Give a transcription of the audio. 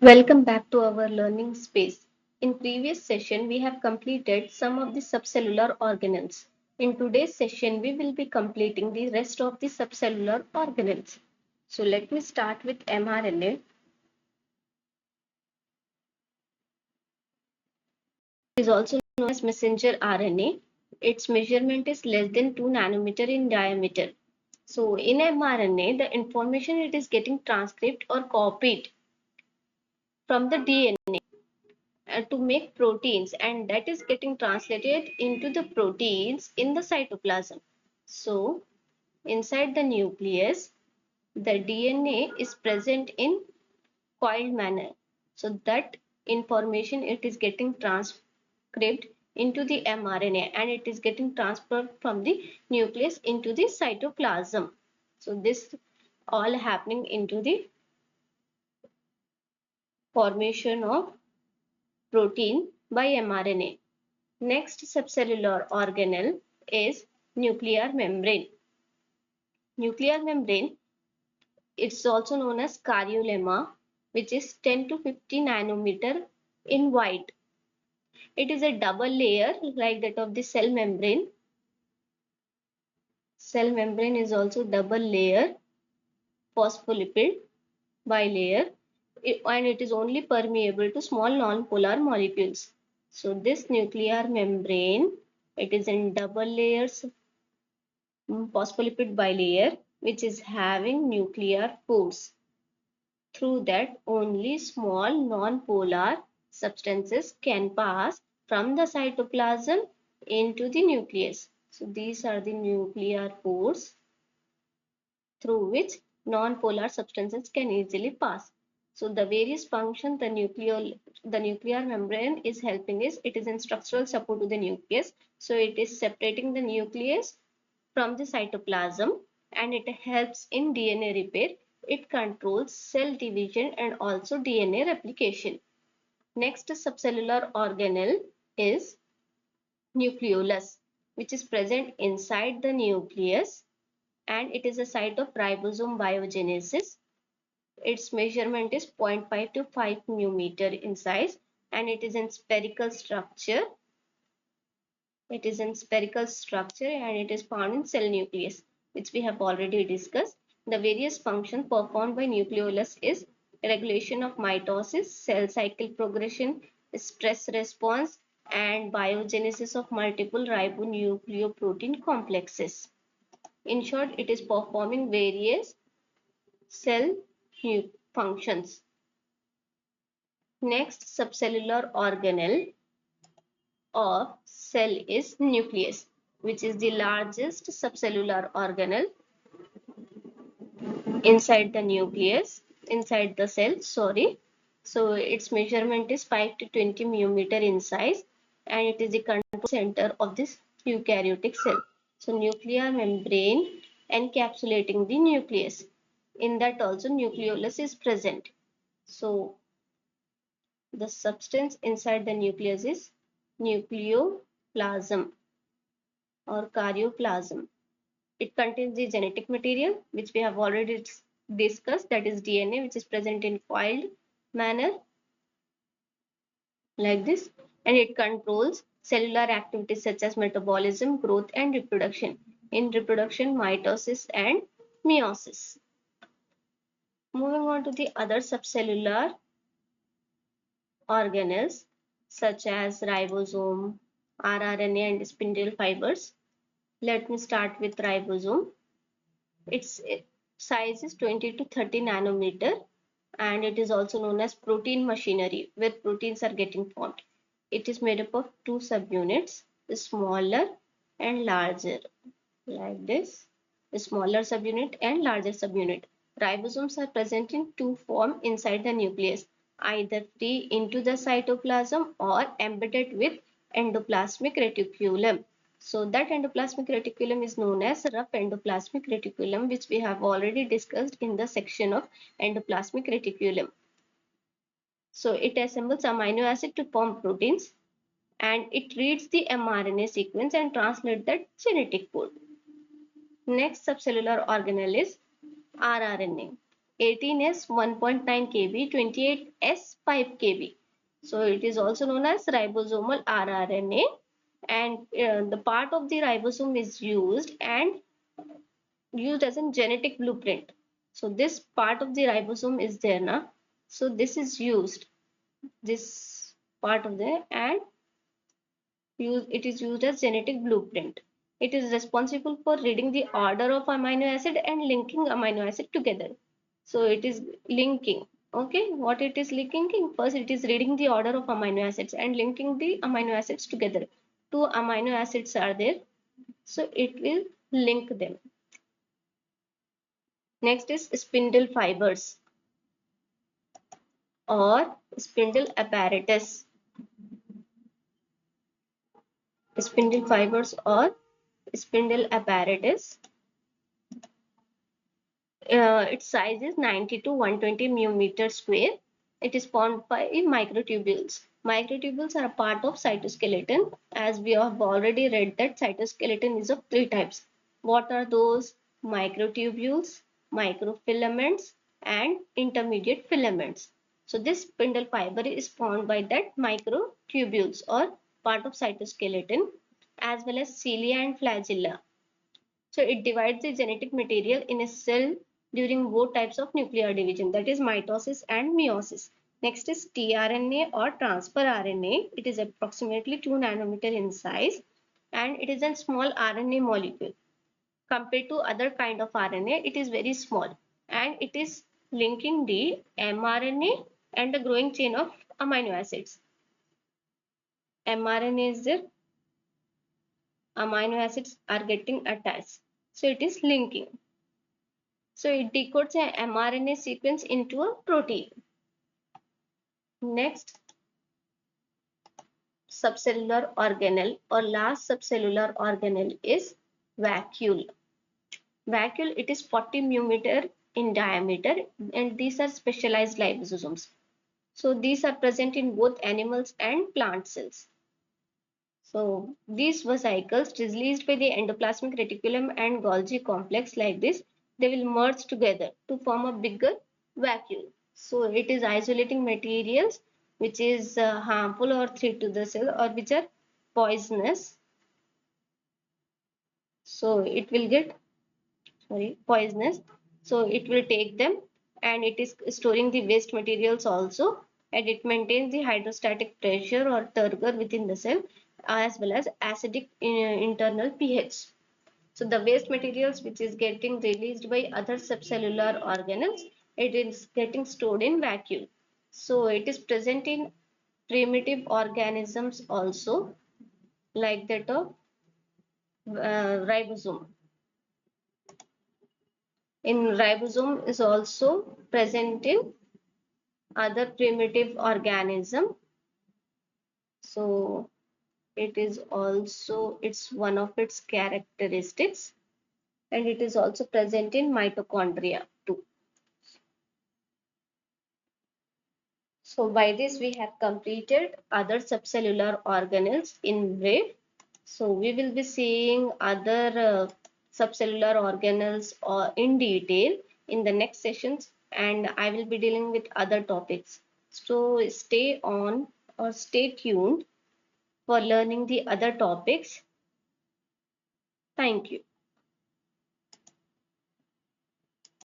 Welcome back to our learning space. In previous session, we have completed some of the subcellular organelles. In today's session, we will be completing the rest of the subcellular organelles. So let me start with mRNA. It is also known as messenger RNA. Its measurement is less than 2 nanometer in diameter. So in mRNA, the information it is getting transcribed or copied from the DNA to make proteins, and that is getting translated into the proteins in the cytoplasm. So inside the nucleus, the DNA is present in coiled manner. So that information it is getting transcribed into the mRNA and it is getting transferred from the nucleus into the cytoplasm. So this all happening into the formation of protein by mRNA. Next subcellular organelle is nuclear membrane. Nuclear membrane, it's also known as cariolemma, which is 10 to 50 nanometer in wide. It is a double layer like that of the cell membrane. Cell membrane is also double layer phospholipid bilayer, and it is only permeable to small non-polar molecules. So this nuclear membrane, it is in double layers phospholipid bilayer which is having nuclear pores. Through that only small non-polar substances can pass from the cytoplasm into the nucleus. So these are the nuclear pores through which non-polar substances can easily pass. So the various functions the nuclear membrane is helping is it is in structural support to the nucleus. So it is separating the nucleus from the cytoplasm and it helps in DNA repair. It controls cell division and also DNA replication. Next subcellular organelle is nucleolus, which is present inside the nucleus and it is a site of ribosome biogenesis. Its measurement is 0.5 to 5 μm in size and it is in spherical structure. It is in spherical structure and it is found in cell nucleus, which we have already discussed. The various functions performed by nucleolus is regulation of mitosis, cell cycle progression, stress response, and biogenesis of multiple ribonucleoprotein complexes. In short, it is performing various cell functions. Next subcellular organelle of cell is nucleus, which is the largest subcellular organelle inside the nucleus, inside the cell, sorry. So its measurement is 5 to 20 μm in size and it is the control center of this eukaryotic cell. So nuclear membrane encapsulating the nucleus. In that also nucleolus is present. So the substance inside the nucleus is nucleoplasm or karyoplasm. It contains the genetic material which we have already discussed, that is DNA, which is present in coiled manner like this, and it controls cellular activities such as metabolism, growth and reproduction. In reproduction, mitosis and meiosis. Moving on to the other subcellular organelles such as ribosome, rRNA and spindle fibers. Let me start with ribosome. Its size is 20 to 30 nanometer and it is also known as protein machinery where proteins are getting formed. It is made up of two subunits, the smaller and larger, like this, the smaller subunit and larger subunit. Ribosomes are present in two forms inside the nucleus, either free into the cytoplasm or embedded with endoplasmic reticulum. So that endoplasmic reticulum is known as rough endoplasmic reticulum, which we have already discussed in the section of endoplasmic reticulum. So it assembles amino acid to form proteins and it reads the mRNA sequence and translates that genetic code. Next subcellular organelle is rRNA. 18S 1.9 kb, 28S 5 kb. So it is also known as ribosomal rRNA, and the part of the ribosome is used as a genetic blueprint. So this part of the ribosome is there now. So this is used, this part of the, and it is used as genetic blueprint. It is responsible for reading the order of amino acid and linking amino acid together. So it is linking. Okay, what it is linking? First, it is reading the order of amino acids and linking the amino acids together. Two amino acids are there, so it will link them. Next is spindle fibers or spindle apparatus. Spindle fibers or spindle apparatus. Its size is 90 to 120 millimeter square. It is formed by microtubules. Microtubules are a part of cytoskeleton, as we have already read that cytoskeleton is of three types. What are those? Microtubules, microfilaments, and intermediate filaments. So this spindle fiber is formed by that microtubules or part of cytoskeleton, as well as cilia and flagella. So it divides the genetic material in a cell during both types of nuclear division, that is mitosis and meiosis. Next is tRNA or transfer RNA. It is approximately 2 nanometer in size, and it is a small RNA molecule. Compared to other kind of RNA, it is very small, and it is linking the mRNA and the growing chain of amino acids. mRNA is there, amino acids are getting attached. So it is linking. So it decodes an mRNA sequence into a protein. Next, subcellular organelle or last subcellular organelle is vacuole. Vacuole, it is 40 millimeter in diameter, and these are specialized liposomes. So these are present in both animals and plant cells. So these vesicles released by the endoplasmic reticulum and Golgi complex like this, they will merge together to form a bigger vacuole. So it is isolating materials which is harmful or threat to the cell or which are poisonous. So it will get poisonous. So it will take them, and it is storing the waste materials also, and it maintains the hydrostatic pressure or turgor within the cell as well as acidic internal pH. So the waste materials which is getting released by other subcellular organelles, it is getting stored in vacuole. So it is present in primitive organisms also, like that of ribosome. In ribosome is also present in other primitive organism. So it is also, it's one of its characteristics, and it is also present in mitochondria too. So by this we have completed other subcellular organelles in brief. So we will be seeing other subcellular organelles in detail in the next sessions, and I will be dealing with other topics. So stay on or stay tuned for learning the other topics. Thank you.